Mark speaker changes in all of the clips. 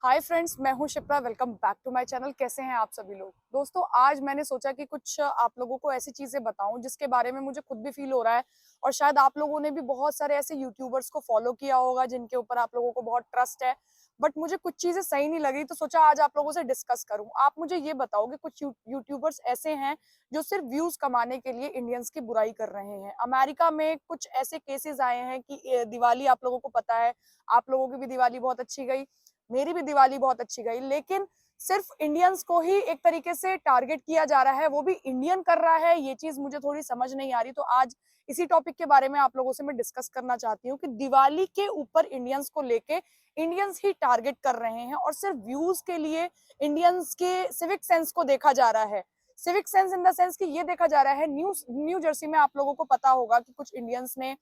Speaker 1: हाय friends, मैं हूं Shipra. Welcome back to my channel. कैसे हैं आप सभी लोग? दोस्तों, आज मैंने सोचा कि कुछ आप लोगों को ऐसी चीजें बताऊं जिसके बारे में मुझे खुद भी फील हो रहा है, और शायद आप लोगों ने भी बहुत सारे ऐसे यूट्यूबर्स को फॉलो किया होगा जिनके ऊपर आप लोगों को बहुत ट्रस्ट है। बट मुझे कुछ चीजें सही नहीं लगी, तो सोचा आज आप लोगों से डिस्कस करूं। आप मुझे ये बताओ कि कुछ यूट्यूबर्स ऐसे हैं जो सिर्फ व्यूज कमाने के लिए इंडियंस की बुराई कर रहे हैं। अमेरिका में कुछ ऐसे केसेस आए हैं कि दिवाली आप लोगों को पता है, आप लोगों की भी दिवाली बहुत अच्छी गई, मेरी भी दिवाली बहुत अच्छी गई, लेकिन सिर्फ इंडियंस को ही एक तरीके से टारगेट किया जा रहा है, वो भी इंडियन कर रहा है। ये चीज मुझे थोड़ी समझ नहीं आ रही। तो आज इसी टॉपिक के बारे में आप लोगों से मैं डिस्कस करना चाहती हूँ कि दिवाली के ऊपर इंडियंस को लेके इंडियंस ही टारगेट कर रहे हैं, और सिर्फ व्यूज के लिए इंडियंस के सिविक सेंस को देखा जा रहा है। Civic sense in the sense कि ये देखा जा रहा है, न्यू जर्सी में आप लोगों को पता होगा कि कुछ इंडियंस ने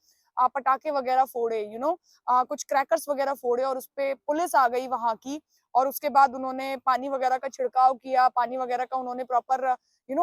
Speaker 1: पटाखे वगैरह फोड़े, कुछ क्रैकर्स वगैरह फोड़े, और उसपे पुलिस आ गई वहां की, और उसके बाद उन्होंने पानी वगैरह का छिड़काव किया, पानी वगैरह का उन्होंने प्रॉपर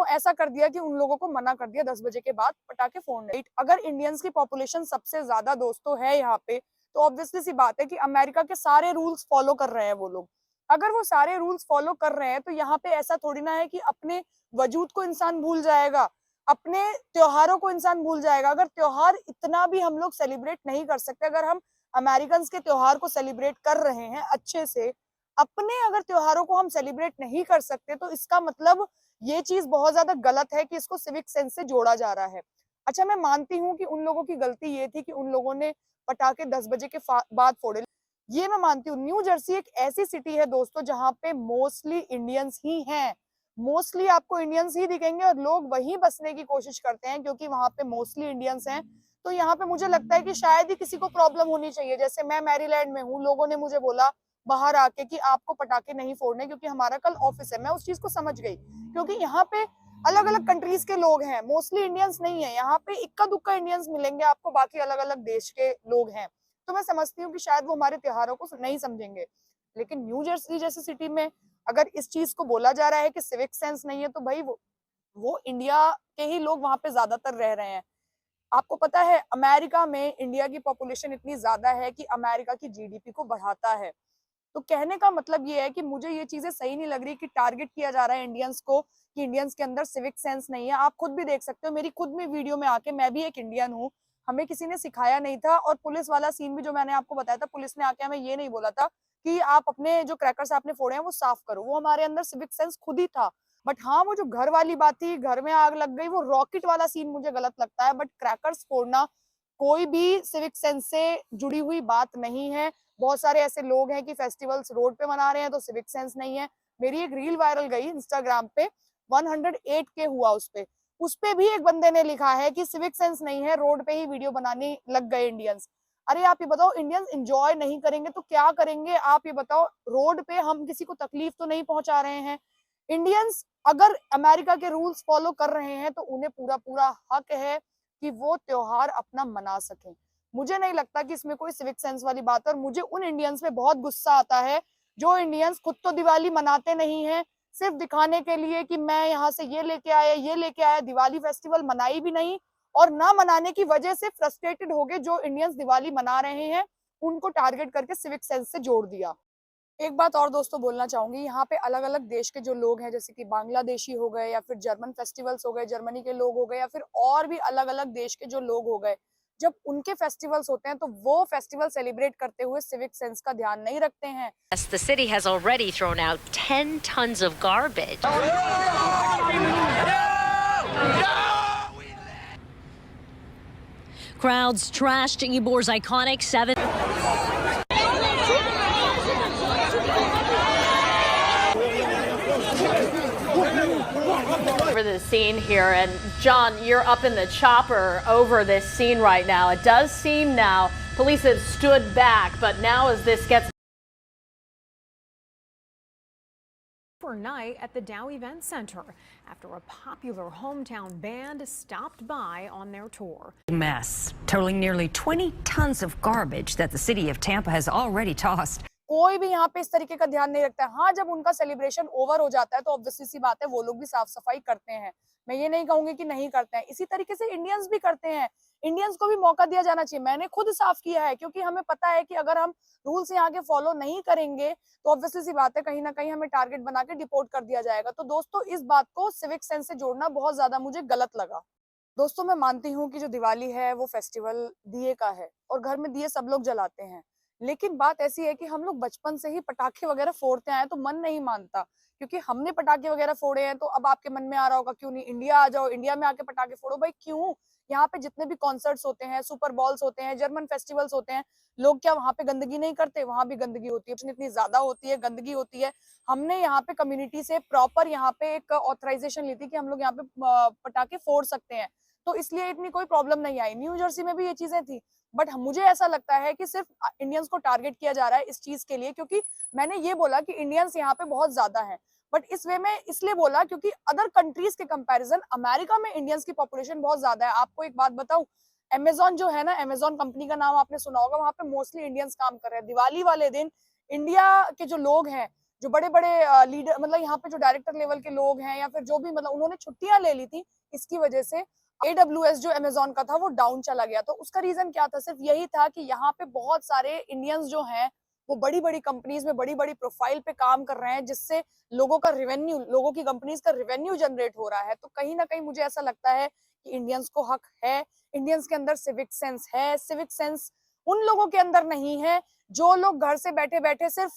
Speaker 1: ऐसा कर दिया कि उन लोगों को मना कर दिया 10 बजे के बाद पटाखे फोड़ने। अगर इंडियंस की पॉपुलेशन सबसे ज्यादा दोस्तों है यहाँ पे, तो ऑब्वियसली सी बात है कि अमेरिका के सारे रूल्स फॉलो कर रहे हैं वो लोग। अगर वो सारे रूल्स फॉलो कर रहे हैं तो यहाँ पे ऐसा थोड़ी ना है कि अपने वजूद को इंसान भूल जाएगा, अपने त्योहारों को इंसान भूल जाएगा। अगर त्योहार इतना भी हम लोग सेलिब्रेट नहीं कर सकते, अगर हम अमेरिकन के त्योहार को सेलिब्रेट कर रहे हैं अच्छे से, अपने अगर त्योहारों को हम सेलिब्रेट नहीं कर सकते, तो इसका मतलब ये चीज बहुत ज्यादा गलत है कि इसको सिविक सेंस से जोड़ा जा रहा है। अच्छा, मैं मानती हूँ कि उन लोगों की गलती ये थी कि उन लोगों ने पटाखे 10 बजे के बाद फोड़े, ये मैं मानती हूँ। न्यू जर्सी एक ऐसी सिटी है दोस्तों जहाँ पे मोस्टली इंडियंस ही हैं। मोस्टली आपको इंडियंस ही दिखेंगे, और लोग वहीं बसने की कोशिश करते हैं क्योंकि वहां पे मोस्टली इंडियंस हैं। तो यहाँ पे मुझे लगता है कि शायद ही किसी को प्रॉब्लम होनी चाहिए। जैसे मैं मैरीलैंड में हूँ, लोगों ने मुझे बोला बाहर आके कि आपको पटाखे नहीं फोड़ने क्योंकि हमारा कल ऑफिस है। मैं उस चीज को समझ गई, क्योंकि यहाँ पे अलग अलग कंट्रीज के लोग हैं, मोस्टली इंडियंस नहीं है। यहाँ पे इक्का दुक्का इंडियंस मिलेंगे आपको, बाकी अलग अलग देश के लोग हैं। तो मैं समझती हूँ कि शायद वो हमारे त्योहारों को नहीं समझेंगे। लेकिन न्यू जर्सी जैसी सिटी में अगर इस चीज को बोला जा रहा है कि सिविक सेंस नहीं है, तो भाई वो इंडिया के ही लोग वहां पे ज्यादातर रह रहे हैं। आपको पता है अमेरिका में इंडिया की पॉपुलेशन इतनी ज्यादा है कि अमेरिका की जीडीपी को बढ़ाता है। तो कहने का मतलब ये है कि मुझे ये चीजें सही नहीं लग रही कि टारगेट किया जा रहा है इंडियंस को, कि इंडियंस के अंदर सिविक सेंस नहीं है। आप खुद भी देख सकते हो, मेरी खुद में वीडियो में आके, मैं भी एक इंडियन हूँ, हमें किसी ने सिखाया नहीं था। और पुलिस वाला सीन भी जो मैंने आपको बताया था, पुलिस ने आके हमें ये नहीं बोला था कि आप अपने जो क्रैकर्स आपने फोड़े हैं वो साफ करो। वो हमारे अंदर सिविक सेंस खुद ही था। बट हाँ, वो जो घर वाली बात थी, घर में आग लग गई, वो रॉकेट वाला सीन मुझे गलत लगता है। बट क्रैकर्स फोड़ना कोई भी सिविक सेंस से जुड़ी हुई बात नहीं है। बहुत सारे ऐसे लोग हैं कि फेस्टिवल्स रोड पे मना रहे हैं तो सिविक सेंस नहीं है। मेरी एक रील वायरल गई इंस्टाग्राम पे, 108 के हुआ उस पे भी एक बंदे ने लिखा है कि सिविक सेंस नहीं है, रोड पे ही वीडियो बनाने लग गए इंडियंस। अरे आप ये बताओ, इंडियंस एंजॉय नहीं करेंगे तो क्या करेंगे? आप ये बताओ, रोड पे हम किसी को तकलीफ तो नहीं पहुंचा रहे हैं। इंडियंस अगर अमेरिका के रूल्स फॉलो कर रहे हैं तो उन्हें पूरा पूरा हक है कि वो त्योहार अपना मना सकें। मुझे नहीं लगता कि इसमें कोई सिविक सेंस वाली बात है। और मुझे उन इंडियंस पे बहुत गुस्सा आता है जो इंडियंस खुद तो दिवाली मनाते नहीं है, सिर्फ दिखाने के लिए कि मैं यहाँ से ये लेके आया, दिवाली फेस्टिवल मनाई भी नहीं, और ना मनाने की वजह से फ्रस्ट्रेटेड हो गए जो इंडियंस दिवाली मना रहे हैं, उनको टारगेट करके सिविक सेंस से जोड़ दिया। एक बात और दोस्तों बोलना चाहूंगी, यहाँ पे अलग अलग देश के जो लोग हैं, जैसे कि बांग्लादेशी हो गए, या फिर जर्मन फेस्टिवल्स हो गए, जर्मनी के लोग हो गए, या फिर और भी अलग अलग देश के जो लोग हो गए, जब उनके फेस्टिवल्स होते हैं तो वो फेस्टिवल सेलिब्रेट करते हुए सिविक सेंस का ध्यान नहीं रखते हैं।
Speaker 2: Yes, the city has already thrown out 10 tons of garbage. Crowds trashed Ybor's iconic 7.
Speaker 3: Over the scene here, and John, you're up in the chopper over this scene right now. It does seem now police have stood back, but now as this gets
Speaker 4: overnight at the Dow Event Center after a popular hometown band stopped by on their tour.
Speaker 5: Mess totaling nearly 20 tons of garbage that the city of Tampa has already tossed.
Speaker 1: कोई भी यहाँ पे इस तरीके का ध्यान नहीं रखता है। हाँ, जब उनका सेलिब्रेशन ओवर हो जाता है तो ऑब्वियसली सी बात है वो लोग भी साफ सफाई करते हैं, मैं ये नहीं कहूंगी कि नहीं करते हैं। इसी तरीके से इंडियंस भी करते हैं, इंडियंस को भी मौका दिया जाना चाहिए। मैंने खुद साफ किया है, क्योंकि हमें पता है कि अगर हम रूल्स यहाँ के फॉलो नहीं करेंगे तो ऑब्वियसली सी बात है कहीं ना कहीं हमें टारगेट बना के डिपोर्ट कर दिया जाएगा। तो दोस्तों, इस बात को सिविक सेंस से जोड़ना बहुत ज्यादा मुझे गलत लगा। दोस्तों, मैं मानती हूँ कि जो दिवाली है वो फेस्टिवल दिए का है और घर में दिए सब लोग जलाते हैं, लेकिन बात ऐसी है कि हम लोग बचपन से ही पटाखे वगैरह फोड़ते आए तो मन नहीं मानता, क्योंकि हमने पटाखे वगैरह फोड़े हैं। तो अब आपके मन में आ रहा होगा क्यों नहीं इंडिया आ जाओ, इंडिया में आके पटाखे फोड़ो। भाई क्यों? यहाँ पे जितने भी कॉन्सर्ट्स होते हैं, सुपर बॉल्स होते हैं, जर्मन फेस्टिवल्स होते हैं, लोग क्या वहां पे गंदगी नहीं करते? वहां भी गंदगी होती है, इतनी ज्यादा होती है, गंदगी होती है। हमने यहाँ पे कम्युनिटी से प्रॉपर यहाँ पे एक ऑथराइजेशन ली थी कि हम लोग यहाँ पे पटाखे फोड़ सकते हैं, तो इसलिए इतनी कोई प्रॉब्लम नहीं आई। न्यू जर्सी में भी ये चीजें थी, बट मुझे ऐसा लगता है कि सिर्फ इंडियंस को टारगेट किया जा रहा है इस चीज के लिए, क्योंकि मैंने ये बोला कि इंडियंस यहाँ पे बहुत ज्यादा हैं, बट इस वे में इसलिए बोला क्योंकि अदर कंट्रीज के कंपैरिजन अमेरिका में इंडियंस की पॉपुलेशन बहुत ज्यादा है। आपको एक बात बताऊं, अमेजोन जो है ना, अमेजोन कंपनी का नाम आपने सुना होगा, वहां पे मोस्टली इंडियंस काम कर रहे हैं। दिवाली वाले दिन इंडिया के जो लोग हैं, जो बड़े बड़े लीडर, मतलब यहाँ पे जो डायरेक्टर लेवल के लोग हैं या फिर जो भी, मतलब उन्होंने छुट्टियां ले ली थी इसकी वजह से। AWS जो अमेजोन का था वो डाउन चला गया, तो उसका रीजन क्या था? सिर्फ यही था कि यहाँ पे बहुत सारे इंडियंस जो हैं वो बड़ी बड़ी कंपनीज में बड़ी बड़ी प्रोफाइल पे काम कर रहे हैं, जिससे लोगों का रेवेन्यू, लोगों की कंपनीज का रेवेन्यू जनरेट हो रहा है। तो कहीं ना कहीं मुझे ऐसा लगता है कि इंडियंस को हक है, इंडियंस के अंदर सिविक सेंस है। सिविक सेंस उन लोगों के अंदर नहीं है जो लोग घर से बैठे बैठे सिर्फ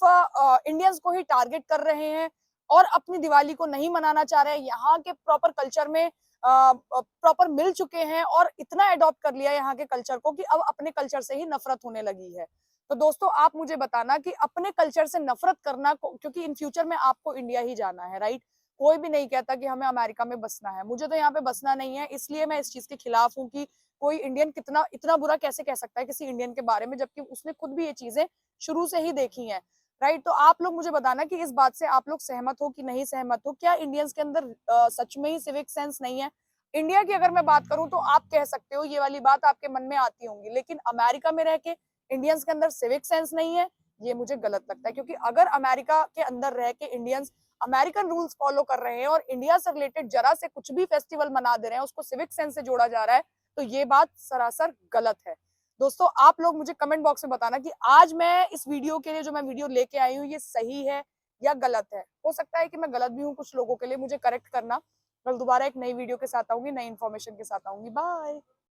Speaker 1: इंडियंस को ही टारगेट कर रहे हैं और अपनी दिवाली को नहीं मनाना चाह रहे हैं। यहाँ के प्रॉपर कल्चर में प्रॉपर मिल चुके हैं और इतना अडॉप्ट कर लिया यहाँ के कल्चर को कि अब अपने कल्चर से ही नफरत होने लगी है। तो दोस्तों, आप मुझे बताना कि अपने कल्चर से नफरत करना, क्योंकि इन फ्यूचर में आपको इंडिया ही जाना है, राइट? कोई भी नहीं कहता कि हमें अमेरिका में बसना है। मुझे तो यहाँ पे बसना नहीं है, इसलिए मैं इस चीज के खिलाफ हूँ कि कोई इंडियन कितना इतना बुरा कैसे कह सकता है किसी इंडियन के बारे में, जबकि उसने खुद भी ये चीजें शुरू से ही देखी हैं, राइट? तो आप लोग मुझे बताना कि इस बात से आप लोग सहमत हो कि नहीं सहमत हो। क्या इंडियंस के अंदर सच में ही सिविक सेंस नहीं है? इंडिया की अगर मैं बात करूं तो आप कह सकते हो, ये वाली बात आपके मन में आती होंगी, लेकिन अमेरिका में रह के इंडियंस के अंदर सिविक सेंस नहीं है, ये मुझे गलत लगता है। क्योंकि अगर अमेरिका के अंदर रह के इंडियंस अमेरिकन रूल्स फॉलो कर रहे हैं और इंडिया से रिलेटेड जरा से कुछ भी फेस्टिवल मना दे रहे हैं, उसको सिविक सेंस से जोड़ा जा रहा है, तो ये बात सरासर गलत है। दोस्तों, आप लोग मुझे कमेंट बॉक्स में बताना कि आज मैं इस वीडियो के लिए जो मैं वीडियो लेके आई हूँ ये सही है या गलत है। हो सकता है कि मैं गलत भी हूँ, कुछ लोगों के लिए मुझे करेक्ट करना। कल दोबारा एक नई वीडियो के साथ आऊंगी, नई इन्फॉर्मेशन के साथ आऊंगी। बाय।